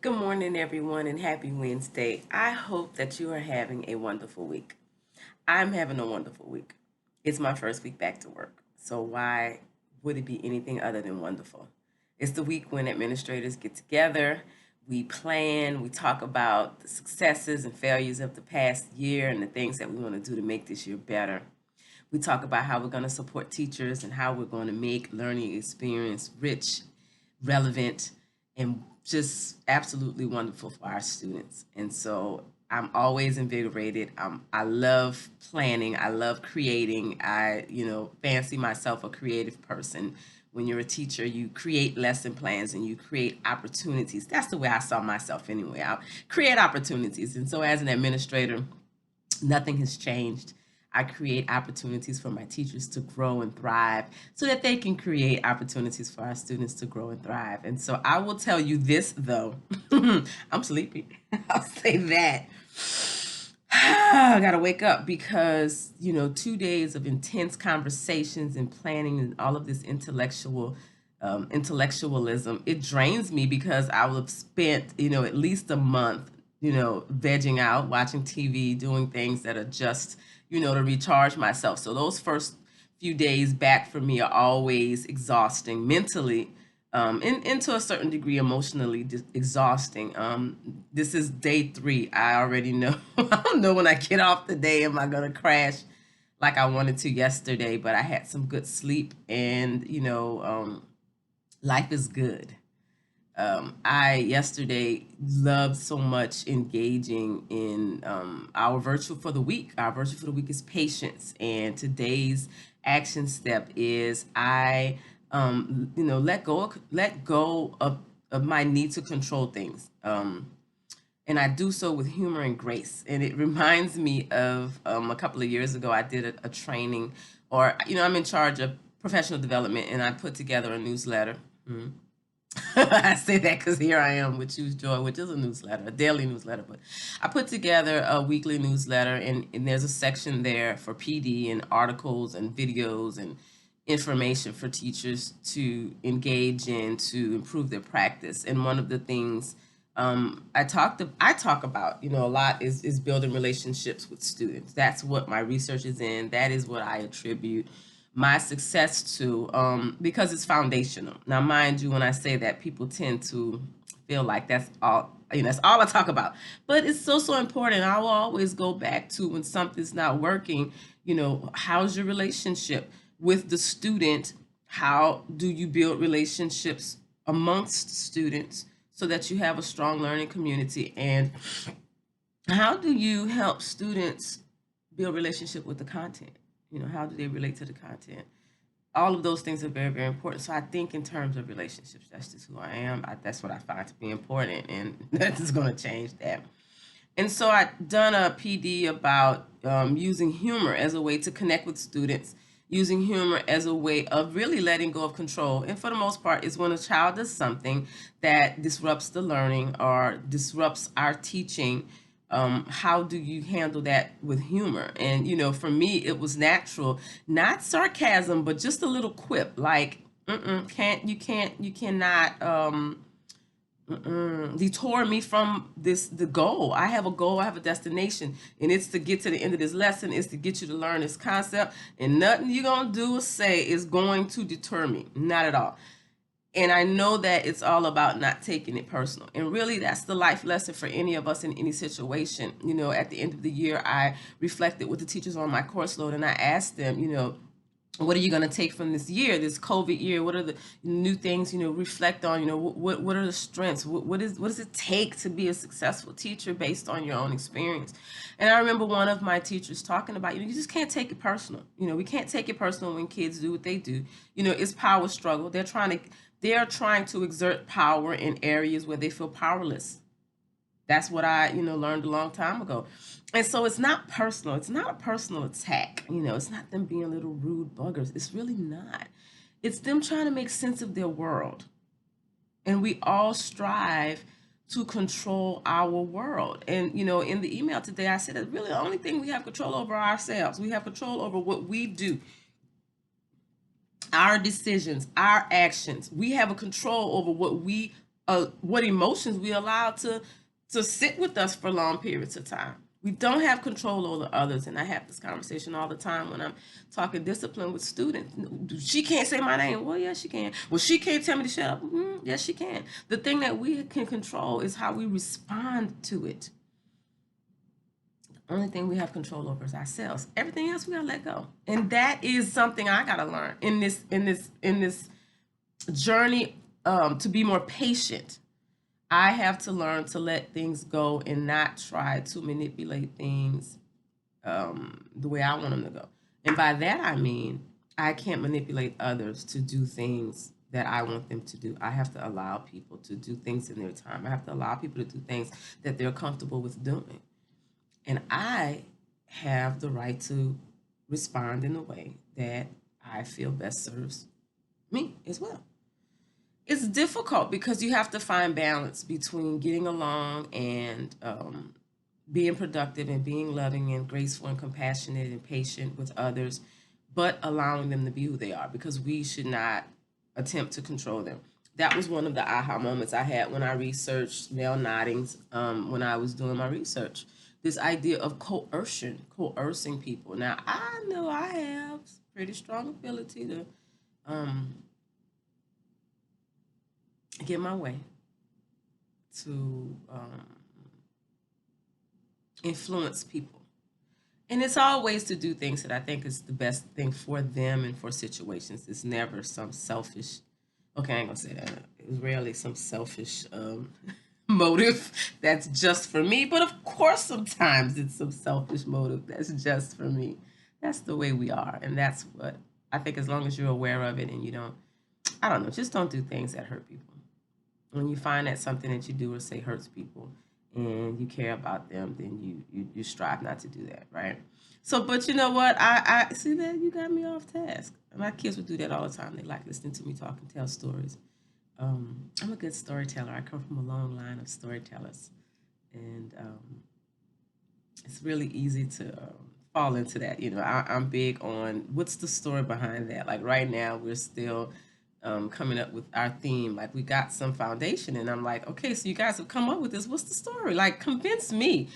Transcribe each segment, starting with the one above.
Good morning, everyone, and happy Wednesday. I hope that you are having a wonderful week. I'm having a wonderful week. It's my first week back to work. So, why would it be anything other than wonderful? It's the week when administrators get together, we plan, we talk about the successes and failures of the past year and the things that we want to do to make this year better. We talk about how we're going to support teachers and how we're going to make learning experience rich, relevant, and just absolutely wonderful for our students. And so I'm always invigorated. I love planning. I love creating. Fancy myself a creative person. When you're a teacher, you create lesson plans and you create opportunities. That's the way I saw myself anyway. I create opportunities. And so as an administrator, nothing has changed. I create opportunities for my teachers to grow and thrive so that they can create opportunities for our students to grow and thrive. And so I will tell you this though, I'm sleepy. I'll say that. I gotta wake up because 2 days of intense conversations and planning and all of this intellectualism, it drains me because I will have spent at least a month vegging out, watching TV, doing things that are just to recharge myself. So those first few days back for me are always exhausting mentally, and to a certain degree emotionally exhausting. This is day 3. I already know. I don't know when I get off the day, am I gonna crash like I wanted to yesterday? But I had some good sleep, and life is good. I yesterday loved so much engaging in our virtual for the week. Our virtual for the week is patience, and today's action step is let go of my need to control things. And I do so with humor and grace. And it reminds me of a couple of years ago, I did a training, or I'm in charge of professional development, and I put together a newsletter. I say that because here I am with Choose Joy, which is a newsletter, a daily newsletter. But I put together a weekly newsletter, and there's a section there for PD and articles and videos and information for teachers to engage in to improve their practice. And one of the things I talk about a lot is building relationships with students. That's what my research is in. That is what I attribute my success to, because it's foundational. Now, mind you, when I say that, people tend to feel like that's all. That's all I talk about. But it's so important. I will always go back to when something's not working. How's your relationship with the student? How do you build relationships amongst students so that you have a strong learning community? And how do you help students build relationship with the content? How do they relate to the content? All of those things are very, very important. So I think in terms of relationships, that's just who I am. That's what I find to be important, and that is going to change that. And so I done a PD about using humor as a way to connect with students, using humor as a way of really letting go of control. And for the most part, is when a child does something that disrupts the learning or disrupts our teaching. How do you handle that with humor? And for me, it was natural, not sarcasm, but just a little quip, like, you cannot detour me from the goal. I have a goal, I have a destination, and it's to get to the end of this lesson, it's to get you to learn this concept, and nothing you're gonna do or say is going to deter me, not at all. And I know that it's all about not taking it personal. And really, that's the life lesson for any of us in any situation. At the end of the year, I reflected with the teachers on my course load, and I asked them, what are you going to take from this year, this COVID year? What are the new things, reflect on, what are the strengths? What does it take to be a successful teacher based on your own experience? And I remember one of my teachers talking about, you just can't take it personal. We can't take it personal when kids do what they do. It's power struggle. They're trying to exert power in areas where they feel powerless. That's what I, learned a long time ago. And so it's not personal. It's not a personal attack. It's not them being little rude buggers. It's really not. It's them trying to make sense of their world. And we all strive to control our world. And, in the email today, I said that really the only thing we have control over are ourselves. We have control over what we do, our decisions, our actions. We have a control over what we what emotions we allow to sit with us for long periods of time. We don't have control over others, and I have this conversation all the time when I'm talking discipline with students. She can't say my name. Well, yes, she can. Well, she can't tell me to shut up. Yes, she can. The thing that we can control is how we respond to it. The only thing we have control over is ourselves. Everything else we gotta let go, and that is something I gotta learn in this journey, to be more patient. I have to learn to let things go and not try to manipulate things the way I want them to go. And by that, I mean, I can't manipulate others to do things that I want them to do. I have to allow people to do things in their time. I have to allow people to do things that they're comfortable with doing. And I have the right to respond in a way that I feel best serves me as well. It's difficult because you have to find balance between getting along and being productive and being loving and graceful and compassionate and patient with others, but allowing them to be who they are, because we should not attempt to control them. That was one of the aha moments I had when I researched male noddings, when I was doing my research. This idea of coercing people. Now, I know I have pretty strong ability to um, get my way, to influence people. And it's always to do things that I think is the best thing for them and for situations. It's never some selfish, okay, I ain't gonna say that. It's rarely some selfish motive that's just for me. But of course, sometimes it's some selfish motive that's just for me. That's the way we are. And that's what I think, as long as you're aware of it and you don't, I don't know, just don't do things that hurt people. When you find that something that you do or say hurts people and you care about them, then you strive not to do that, right? So, but you know what? I see that you got me off task. My kids would do that all the time. They like listening to me talk and tell stories. I'm a good storyteller. I come from a long line of storytellers, and it's really easy to fall into that. I'm big on what's the story behind that. Like right now, we're still coming up with our theme. Like we got some foundation, and I'm like, okay, so you guys have come up with this. What's the story? Like, convince me,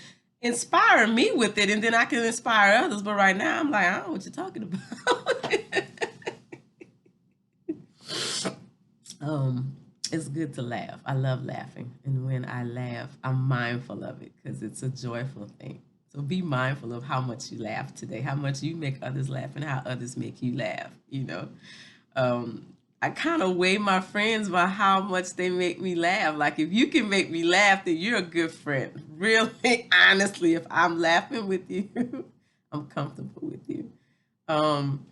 inspire me with it, and then I can inspire others. But right now, I'm like, I don't know what you're talking about. um, it's good to laugh. I love laughing, and when I laugh, I'm mindful of it because it's a joyful thing. So be mindful of how much you laugh today, how much you make others laugh, and how others make you laugh. Um, I kind of weigh my friends by how much they make me laugh. Like if you can make me laugh, then you're a good friend. Really, honestly, if I'm laughing with you, I'm comfortable with you. Um,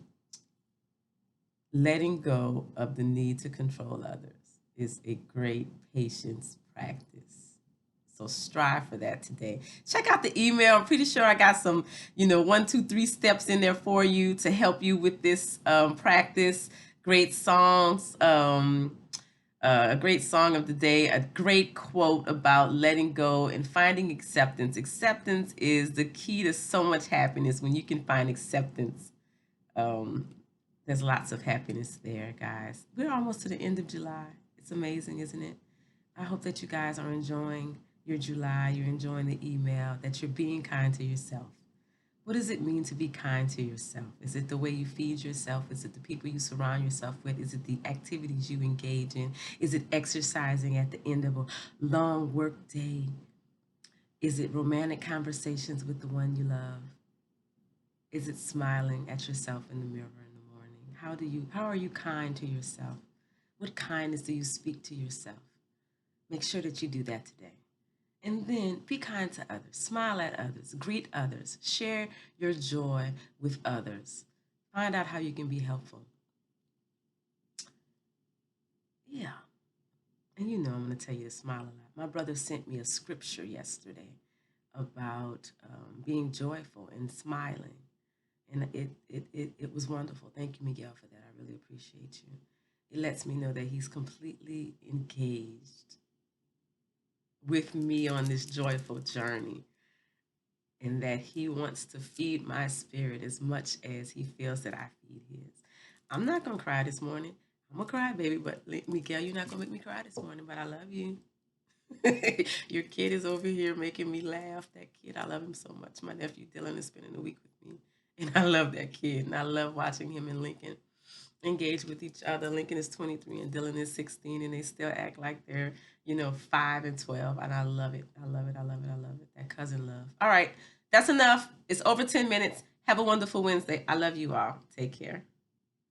Letting go of the need to control others is a great patience practice. So strive for that today. Check out the email. I'm pretty sure I got some, 1, 2, 3 steps in there for you to help you with this practice. Great songs. A great song of the day, a great quote about letting go and finding acceptance. Acceptance is the key to so much happiness. When you can find acceptance, um, there's lots of happiness there, guys. We're almost to the end of July. It's amazing, isn't it? I hope that you guys are enjoying your July, you're enjoying the email, that you're being kind to yourself. What does it mean to be kind to yourself? Is it the way you feed yourself? Is it the people you surround yourself with? Is it the activities you engage in? Is it exercising at the end of a long work day? Is it romantic conversations with the one you love? Is it smiling at yourself in the mirror in the morning? How are you kind to yourself? What kindness do you speak to yourself? Make sure that you do that today. And then be kind to others, smile at others, greet others, share your joy with others. Find out how you can be helpful. Yeah. And I'm going to tell you to smile a lot. My brother sent me a scripture yesterday about being joyful and smiling. And it was wonderful. Thank you, Miguel, for that. I really appreciate you. It lets me know that he's completely engaged with me on this joyful journey, and that he wants to feed my spirit as much as he feels that I feed his. I'm not going to cry this morning. I'm gonna cry, baby, but Miguel, you're not gonna make me cry this morning. But I love you. Your kid is over here making me laugh. That kid, I love him so much. My nephew Dylan is spending the week with me, and I love that kid, and I love watching him and Lincoln engage with each other. Lincoln is 23 and Dylan is 16, and they still act like they're 5 and 12, and I love it. I love it. I love it. I love it. That cousin love. All right, that's enough. It's over 10 minutes. Have a wonderful Wednesday. I love you all. Take care.